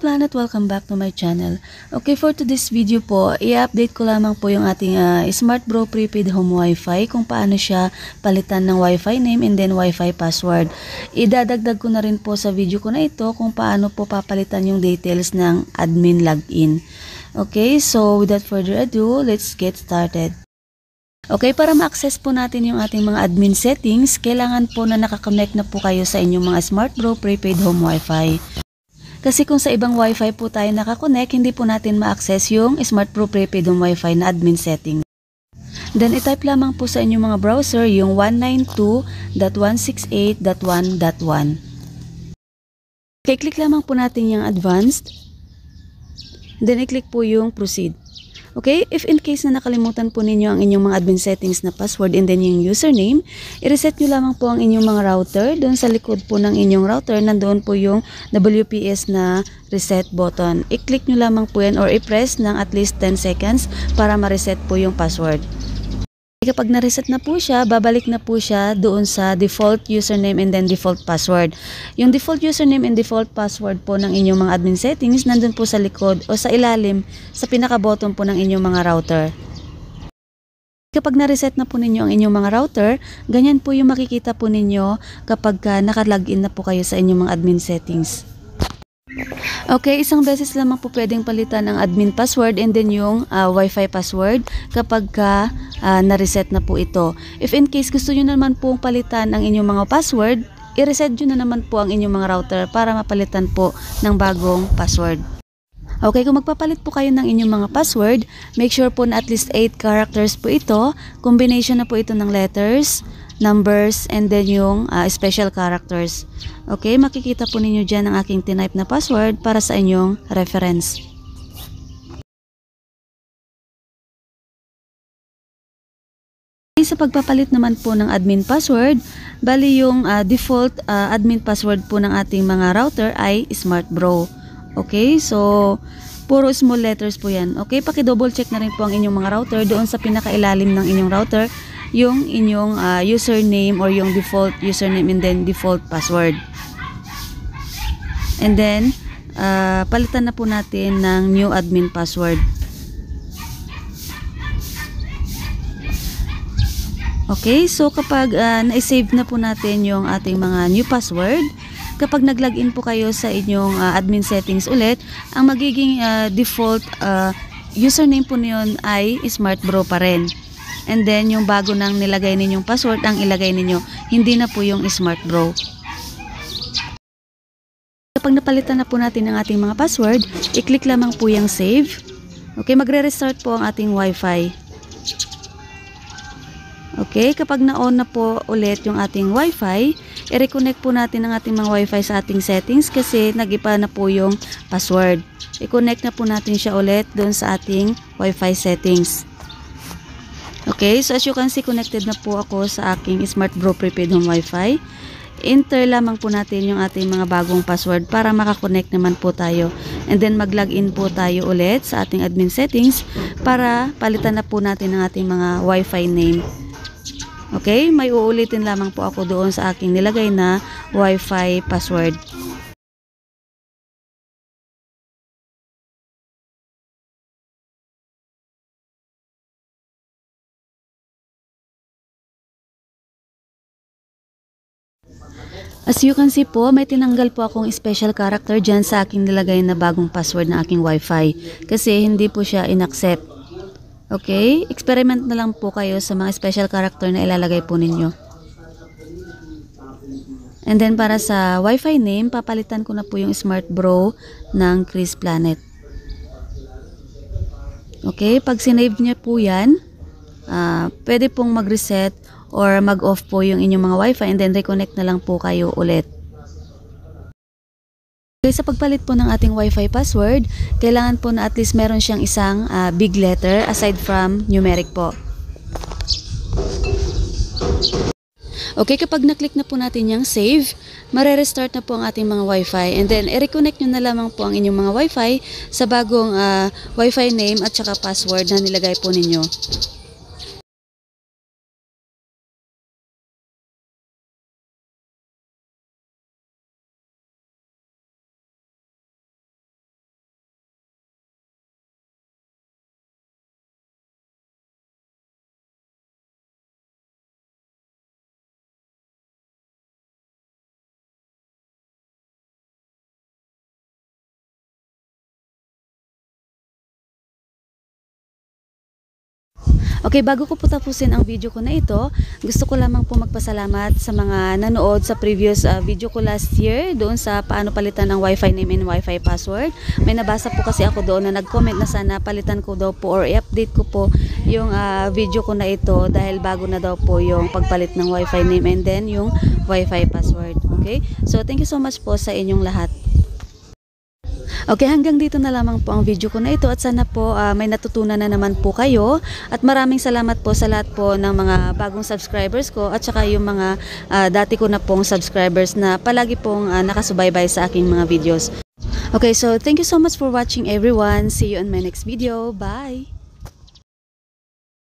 Planet, welcome back to my channel. Okay, for today's video po, i-update ko lamang po yung ating Smart Bro Prepaid Home Wi-Fi, kung paano siya palitan ng Wi-Fi name and then Wi-Fi password. Idadagdag ko na rin po sa video ko na ito kung paano po papalitan yung details ng admin login. Okay, so without further ado, let's get started. Okay, para ma-access po natin yung ating mga admin settings, kailangan po na nakakonect na po kayo sa inyong mga Smart Bro Prepaid Home Wi-Fi. Kasi kung sa ibang Wi-Fi po tayo nakakonect, hindi po natin ma-access yung Smart Bro Prepaid Home Wi-Fi na admin setting. Then, i-type lamang po sa inyong mga browser yung 192.168.1.1. Okay, click lamang po natin yung advanced. Then, i-click po yung proceed. Okay, if in case na nakalimutan po ninyo ang inyong mga admin settings na password and then yung username, i-reset nyo lamang po ang inyong mga router. Doon sa likod po ng inyong router, nandoon po yung WPS na reset button. I-click nyo lamang po yan or i-press ng at least 10 seconds para ma-reset po yung password. Kapag na-reset na po siya, babalik na po siya doon sa default username and then default password. Yung default username and default password po ng inyong mga admin settings, nandun po sa likod o sa ilalim, sa pinaka-bottom po ng inyong mga router. Kapag na-reset na po ninyo ang inyong mga router, ganyan po yung makikita po ninyo kapag naka-login na po kayo sa inyong mga admin settings. Okay, isang beses lamang po pwedeng palitan ang admin password and then yung Wi-Fi password kapag na-reset na po ito. If in case gusto nyo naman pong palitan ang inyong mga password, i-reset nyo na naman po ang inyong mga router para mapalitan po ng bagong password. Okay, kung magpapalit po kayo ng inyong mga password, make sure po na at least 8 characters po ito. Combination na po ito ng letters, numbers, and then yung special characters. Okay, makikita po ninyo dyan ang aking tinype na password para sa inyong reference. Okay, sa pagpapalit naman po ng admin password, bali yung default admin password po ng ating mga router ay Smart Bro. Okay, so puro small letters po yan. Okay, paki-double check na rin po ang inyong mga router doon sa pinakailalim ng inyong router, yung inyong username or yung default username and then default password. And then, palitan na po natin ng new admin password. Okay, so kapag na-save na po natin yung ating mga new password, kapag nag-login po kayo sa inyong admin settings ulit, ang magiging default username po niyon ay Smart Bro pa rin. And then, yung bago nang nilagay ninyong password, ang ilagay ninyo, hindi na po yung Smart Bro. Kapag napalitan na po natin ang ating mga password, i-click lamang po yung save. Okay, magre-restart po ang ating Wi-Fi. Okay, kapag na-on na po ulit yung ating Wi-Fi, i-reconnect po natin ang ating mga Wi-Fi sa ating settings kasi nag-iba na po yung password. I-connect na po natin siya ulit doon sa ating Wi-Fi settings. Okay, so as you can see, connected na po ako sa aking Smart Bro Prepaid Home Wi-Fi. Enter lamang po natin yung ating mga bagong password para makakonect naman po tayo. And then mag-login po tayo ulit sa ating admin settings para palitan na po natin ang ating mga Wi-Fi name. Okay, may uulitin lamang po ako doon sa aking nilagay na Wi-Fi password. As you can see po, may tinanggal po akong special character dyan sa aking nilagay na bagong password ng aking Wi-Fi kasi hindi po siya in-accept. Okay, experiment na lang po kayo sa mga special character na ilalagay po ninyo. And then para sa Wi-Fi name, papalitan ko na po yung Smart Bro ng Chris Planet. Okay, pag sinave niyo po yan, pwede pong mag-reset or mag-off po yung inyong mga Wi-Fi and then reconnect na lang po kayo ulit. Okay, sa pagpalit po ng ating Wi-Fi password, kailangan po na at least meron siyang isang big letter aside from numeric po. Okay, kapag na-click na po natin yung save, mare-restart na po ang ating mga Wi-Fi and then i-reconnect nyo na lamang po ang inyong mga Wi-Fi sa bagong Wi-Fi name at saka password na nilagay po ninyo. Okay, bago ko po tapusin ang video ko na ito, gusto ko lamang po magpasalamat sa mga nanood sa previous video ko last year doon sa paano palitan ng Wi-Fi name and Wi-Fi password. May nabasa po kasi ako doon na nag-comment na sana palitan ko daw po or i-update ko po yung video ko na ito dahil bago na daw po yung pagpalit ng Wi-Fi name and then yung Wi-Fi password. Okay? So, thank you so much po sa inyong lahat. Okay, hanggang dito na lamang po ang video ko na ito at sana po may natutunan na naman po kayo at maraming salamat po sa lahat po ng mga bagong subscribers ko at saka yung mga dati ko na pong subscribers na palagi pong nakasubaybay sa aking mga videos. Okay, so thank you so much for watching everyone. See you on my next video. Bye!